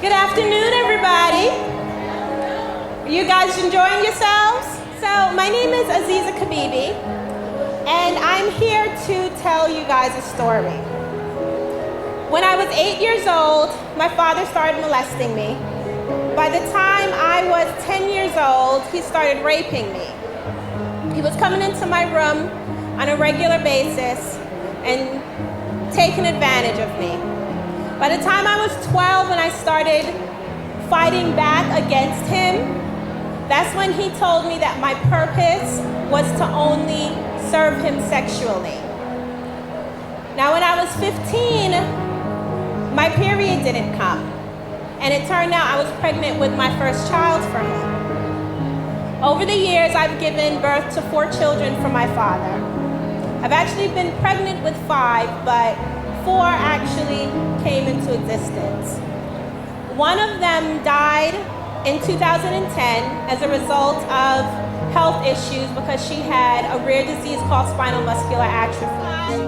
Good afternoon, everybody. Are you guys enjoying yourselves? So my name is Aziza Kibibi, and I'm here to tell you guys a story. When I was 8 years old, my father started molesting me. By the time I was 10 years old, he started raping me. He was coming into my room on a regular basis and taking advantage of me. By the time I was 12 and I started fighting back against him, that's when he told me that my purpose was to only serve him sexually. Now, when I was 15, my period didn't come. And it turned out I was pregnant with my first child for him. Over the years, I've given birth to 4 children from my father. I've actually been pregnant with 5, but 4 actually came into existence. One of them died in 2010 as a result of health issues because she had a rare disease called spinal muscular atrophy.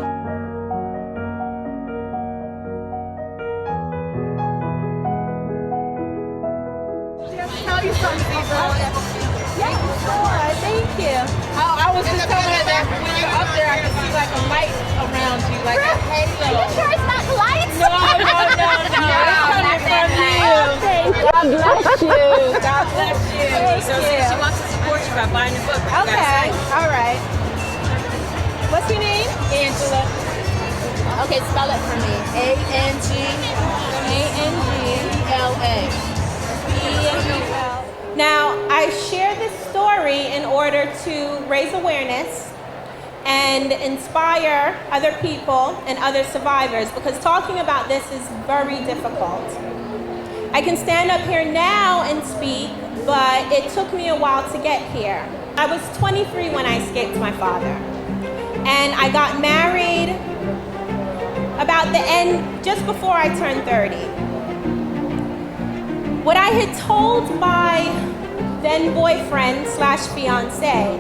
Tell you something, Aziza. Yeah, sure. Thank you. I was just telling her that when you're up there, I can see like a light around you, like a halo. Are you sure it's not the lights? No. It's coming from you. Okay. God bless you. God bless you. Thank you. She wants to support you by buying the book. Okay. All right. What's your name? Angela. Okay, spell it for me. A-N-G-E-L-A. Now, I share this story in order to raise awareness and inspire other people and other survivors, because talking about this is very difficult. I can stand up here now and speak, but it took me a while to get here. I was 23 when I escaped my father, and I got married about the end, just before I turned 30. What I had told my then boyfriend slash fiance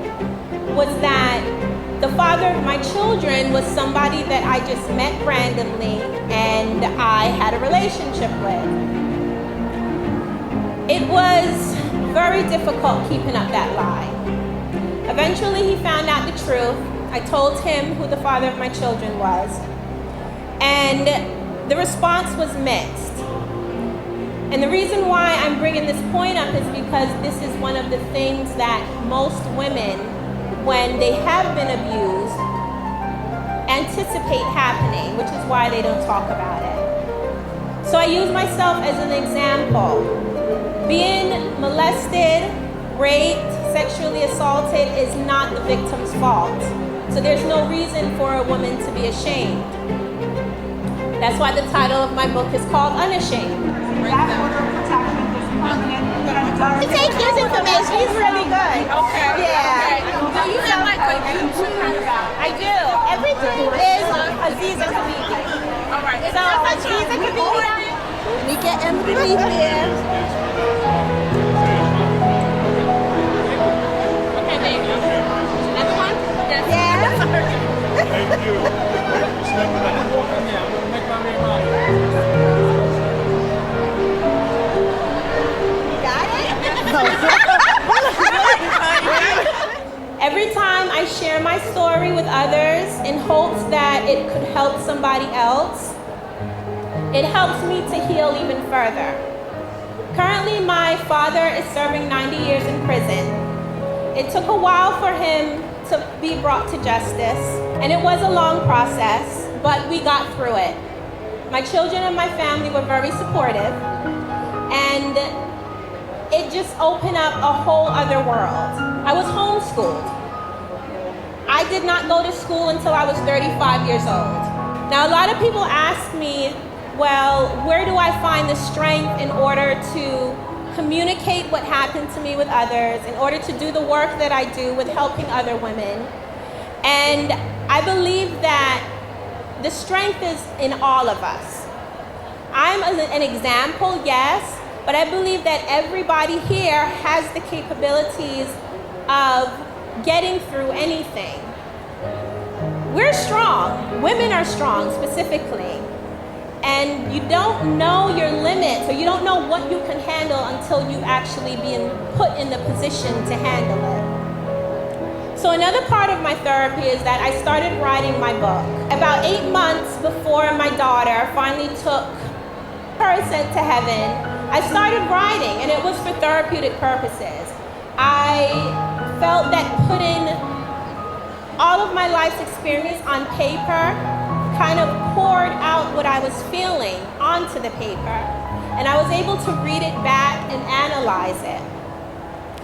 was that the father of my children was somebody that I just met randomly and I had a relationship with. It was very difficult keeping up that lie. Eventually he found out the truth. I told him who the father of my children was, and the response was mixed. And the reason why I'm bringing this point up is because this is one of the things that most women, when they have been abused, anticipate happening, which is why they don't talk about it. So I use myself as an example. Being molested, raped, sexually assaulted is not the victim's fault. So there's no reason for a woman to be ashamed. That's why the title of my book is called Unashamed. To take his information, he's really good. Okay. Yeah. Do you have like a YouTube? I do. Everything is Aziza Kibibi. All right. So Aziza Kibibi, let me get underneath there. Okay, there you go. Another one? Yes. Yeah. Thank you. Every time I share my story with others in hopes that it could help somebody else, it helps me to heal even further. Currently, my father is serving 90 years in prison. It took a while for him to be brought to justice, and it was a long process, but we got through it. My children and my family were very supportive, and it just opened up a whole other world. I was homeschooled. I did not go to school until I was 35 years old. Now, a lot of people ask me, well, where do I find the strength in order to communicate what happened to me with others, in order to do the work that I do with helping other women? And I believe that the strength is in all of us. I'm an example, yes, but I believe that everybody here has the capabilities of getting through anything. We're strong. Women are strong specifically. And you don't know your limits, or you don't know what you can handle until you actually been put in the position to handle it. So another part of my therapy is that I started writing my book. About 8 months before my daughter finally took her ascent to heaven, I started writing, and it was for therapeutic purposes. I felt that putting all of my life's experience on paper kind of poured out what I was feeling onto the paper, and I was able to read it back and analyze it.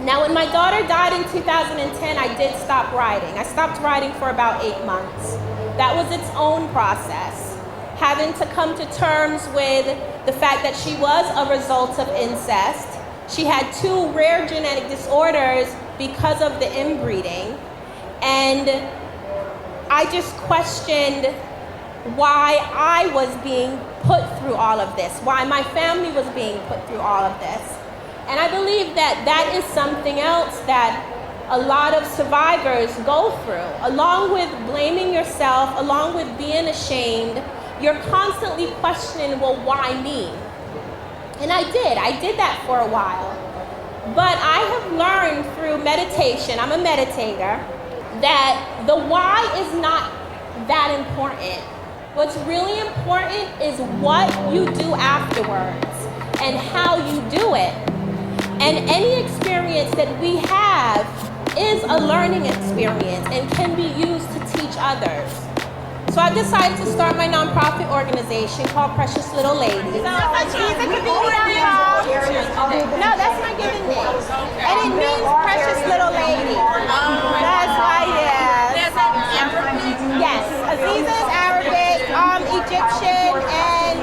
Now, when my daughter died in 2010, I did stop writing. I stopped writing for about 8 months. That was its own process, having to come to terms with the fact that she was a result of incest. She had 2 rare genetic disorders because of the inbreeding, and I just questioned why I was being put through all of this, why my family was being put through all of this. And I believe that that is something else that a lot of survivors go through. Along with blaming yourself, along with being ashamed, you're constantly questioning, well, why me? And I did that for a while. But I have learned through meditation, I'm a meditator, that the why is not that important. What's really important is what you do afterwards and how you do it. And any experience that we have is a learning experience and can be used to teach others. So I decided to start my nonprofit organization called Precious Little Ladies. No, that's my given name. And it means Precious Little Lady. That's why, yeah. Yes, Aziza is Arabic, Egyptian, and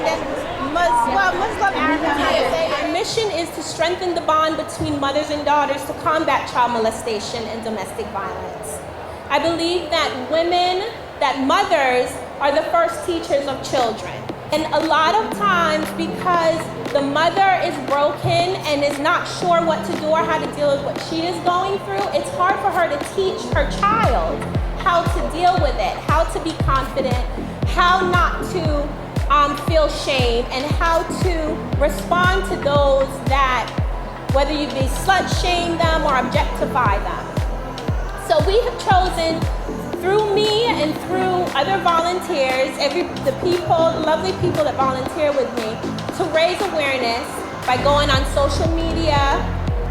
Muslim Arabic. Our mission is to strengthen the bond between mothers and daughters to combat child molestation and domestic violence. I believe that mothers are the first teachers of children. And a lot of times, because the mother is broken and is not sure what to do or how to deal with what she is going through, it's hard for her to teach her child how to deal with it, how to be confident, how not to feel shame, and how to respond to those that, whether you be slut shame them or objectify them. So we have chosen, through me and through other volunteers, the lovely people that volunteer with me, to raise awareness by going on social media,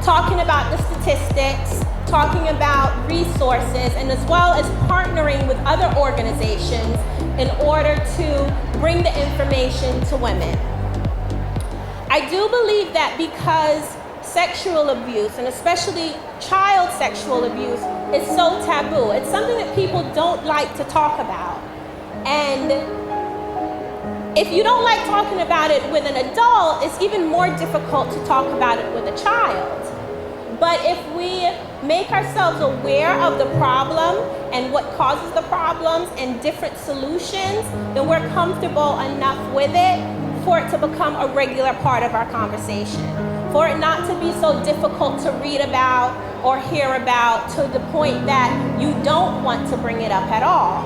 talking about the statistics, talking about resources, and as well as partnering with other organizations in order to bring the information to women. I do believe that because sexual abuse, and especially child sexual abuse, is so taboo, it's something that people don't like to talk about. And if you don't like talking about it with an adult, it's even more difficult to talk about it with a child. But if we make ourselves aware of the problem and what causes the problems and different solutions, then we're comfortable enough with it for it to become a regular part of our conversation, for it not to be so difficult to read about or hear about to the point that you don't want to bring it up at all.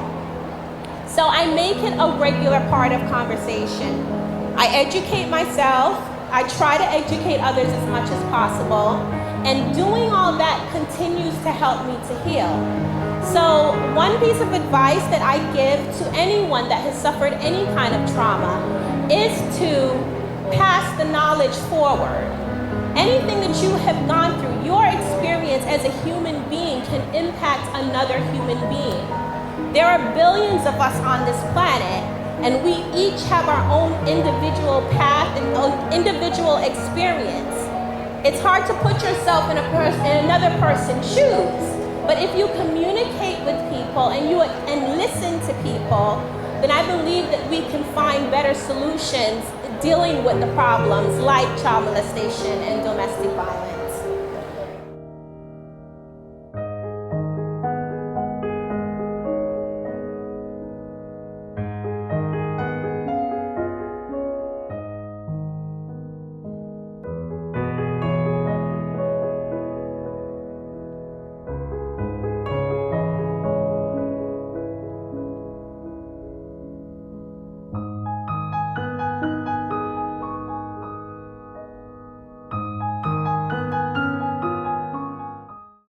So I make it a regular part of conversation. I educate myself, I try to educate others as much as possible, and doing all that continues to help me to heal. So one piece of advice that I give to anyone that has suffered any kind of trauma is to pass the knowledge forward. Anything that you have gone through, your experience as a human being can impact another human being. There are billions of us on this planet, and we each have our own individual path and own individual experience. It's hard to put yourself in another person's shoes, but if you communicate with people and listen to people, then I believe that we can find better solutions dealing with the problems like child molestation and domestic violence.